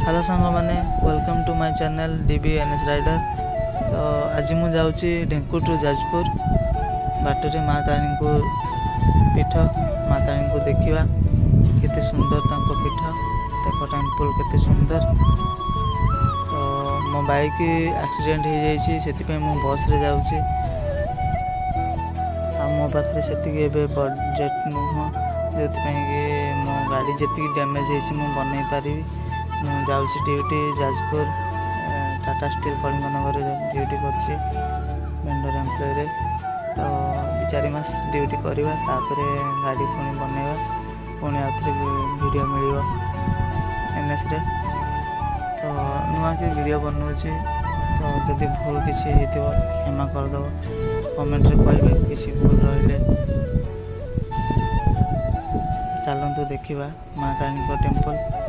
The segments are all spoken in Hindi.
हेलो सांग मैंने welcome to my channel DBNS rider. तो आज मु जाऊँगी ढेंकुर टू जाजपुर बाटर माँ तारिणी को पीठ माँ तारिणी को देखा केते सुंदर तांको पीठ ताको टेम्पल केते सुंदर। तो मो बाइक एक्सीडेंट हो जाए मु बस रे जाऊँगी आ मो पाखे से बजेट नुह जो मो गाड़ी जी डैमेज हो बनई पारि जाऊँगी duty Jajpur Tata steel Kalinganagar duty कर वेंडर एम्प्लॉय। तो 2-4 मास ड्यूटी करवा तापर गाड़ी पुणी बनवा पुणी आउे वीडियो मिल NS रे। तो नुआ के वीडियो बनाऊँगी तो जदि भूल किसी क्षमा करदेव कमेंट रे कहे किसी भूल रही। चलतु देखा माँ तारिणी को टेम्पल।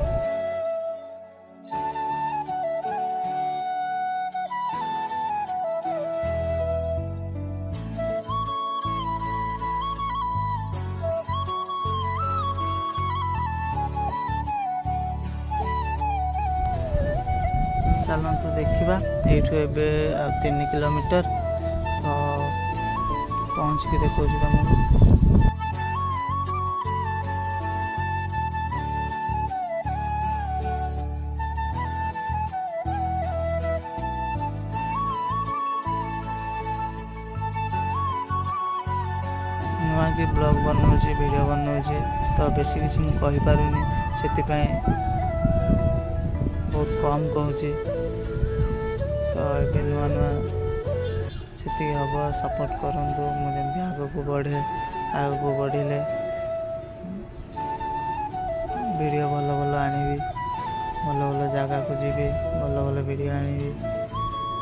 चलतु देखा यू ए 3 किलोमीटर तो पहुँच के देखा तुमको। नुआ की ब्लॉग बनाऊँगी वीडियो बनाऊँगी तो बेसी किसी मुझे कहीपरि से बहुत कम कहूँ। तो ये नुआ नुआ से हम सपोर्ट करूँ मुझे आग को बढ़े आग को बढ़िले वीडियो भल भल आनी भल भल जगह को जी भल भल वीडियो आनी।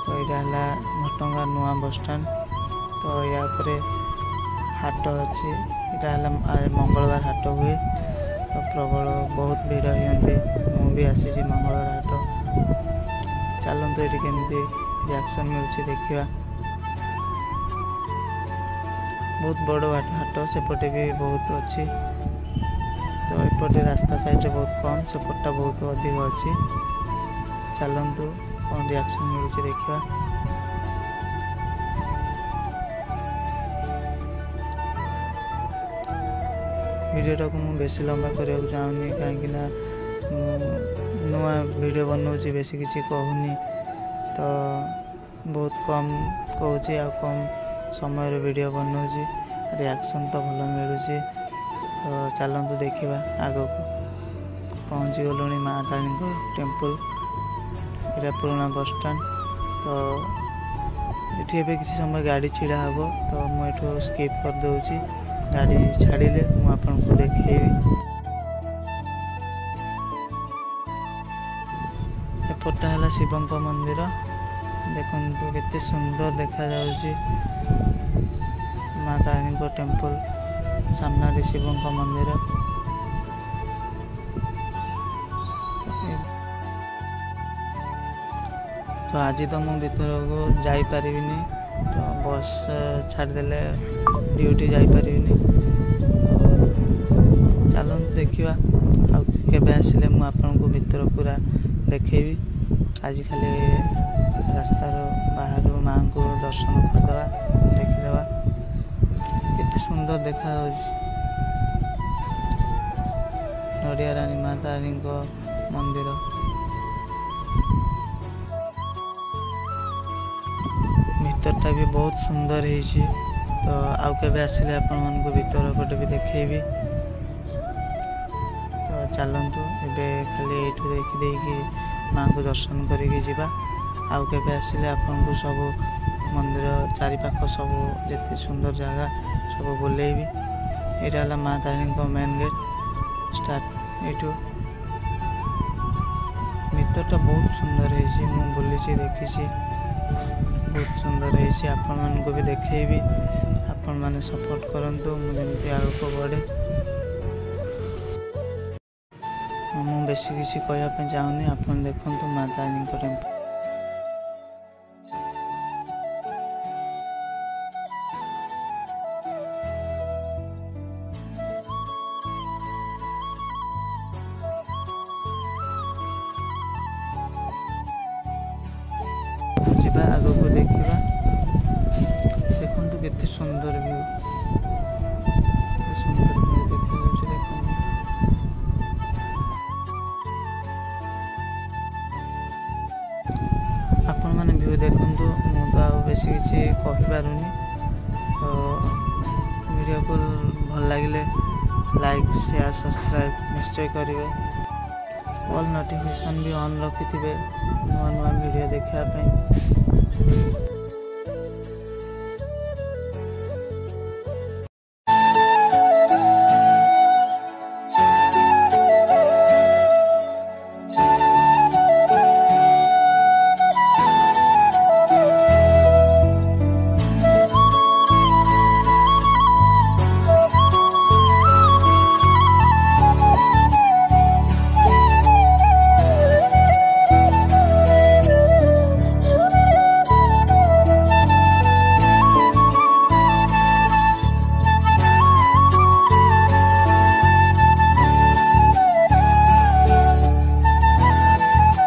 तो यहाँ घटंगा नुआ बस स्टैंड। तो या हाट अच्छी यहाँ मंगलवार हाट हुए तो प्रबल बहुत भीड़ होती मुझे आसी मंगलवार हाट। चलतु ये केमती रिएक्शन मिलूँ देखा बहुत बड़ हाट सेपटे भी बहुत अच्छी। तो एपटे रास्ता साइड बहुत कम सेपटा बहुत अधिक अच्छी। चलतु कौन रिएक्शन मिलूँ देखा। वीडियोटा को मुझे बेसी लंबा करने को चाहूनी कहीं नुआ वीडियो बनाऊँगी बेसी किसी कहूनी तो बहुत कम कहूँ आ कम समय वीडियो बनाऊँगी रिएक्शन तो भल मिलूँ। तो चलतु देखा आग को पहुँची गलु माँ तारिणी टेम्पल ये पुराना बस स्टैंड। तो ये किसी समय गाड़ी छिड़ा हम तो मुझे स्किप कर दूँगी गाड़ी छाड़े मुझे देखी। एपटा है शिव मंदिर देखु केते सुंदर देखा जाउछि माँ तारिणी टेम्पल सामने शिव मंदिर। तो आज तो मु भीतर को जापारि तो बस छाड़देले ड्यूटी जापारि। चलते देखा आके आसिले मुझे भीतर पूरा देखेबी। आज खाली रास्तार बाहर माँ को दर्शन करदे देखीदे केते सुंदर देखा नड़िया रानी माँ तारिणी मंदिर। भीतरटा भी बहुत सुंदर है। तो आउ के आसिले आपण भीतर पटे भी देखेबी। तो चलतु ए खाली ये देखी माँ को दर्शन करके जीवा आउ के आसिले आपन को सब मंदिर चारिपाख सब जिते सुंदर जगह सब बुलेबी। यहाँ माँ तारिणी मेन गेट स्टार्ट यू भीतरटा बहुत सुंदर है बुली देखी बहुत सुंदर है। आपण मान को भी देखेबी आपण मैंने सपोर्ट करंतु मुझे आग को बढ़े। मुझे बेसी किसी कहवाई चाहूनी आपन देखु माँ तारिणी टेम्पल। ଯିବା ଆଗକୁ ଦେଖିବା। ଦେଖନ୍ତୁ କେତେ ସୁନ୍ଦର ଭିଉ, କେତେ ସୁନ୍ଦର ଭିଉ ଦେଖାଯାଉଛି। ଦେଖନ୍ତୁ ଆପଣମାନେ ଭିଉ ଦେଖନ୍ତୁ। ମୁଁ ତ ଆଉ ବେଶୀ କିଛି କହିପାରୁନି। ତ ଭିଡ଼ିଓକୁ ଭଲ ଲାଗିଲେ ଲାଇକ୍ ସେୟାର ସବସ୍କ୍ରାଇବ୍ ନିଶ୍ଚୟ କରିବେ। ଅଲ୍ ନୋଟିଫିକେସନ୍ ବି ଅନ୍ ରଖିଥିବେ ନୂଆ ନୂଆ ଭିଡ଼ିଓ ଦେଖିବା ପାଇଁ।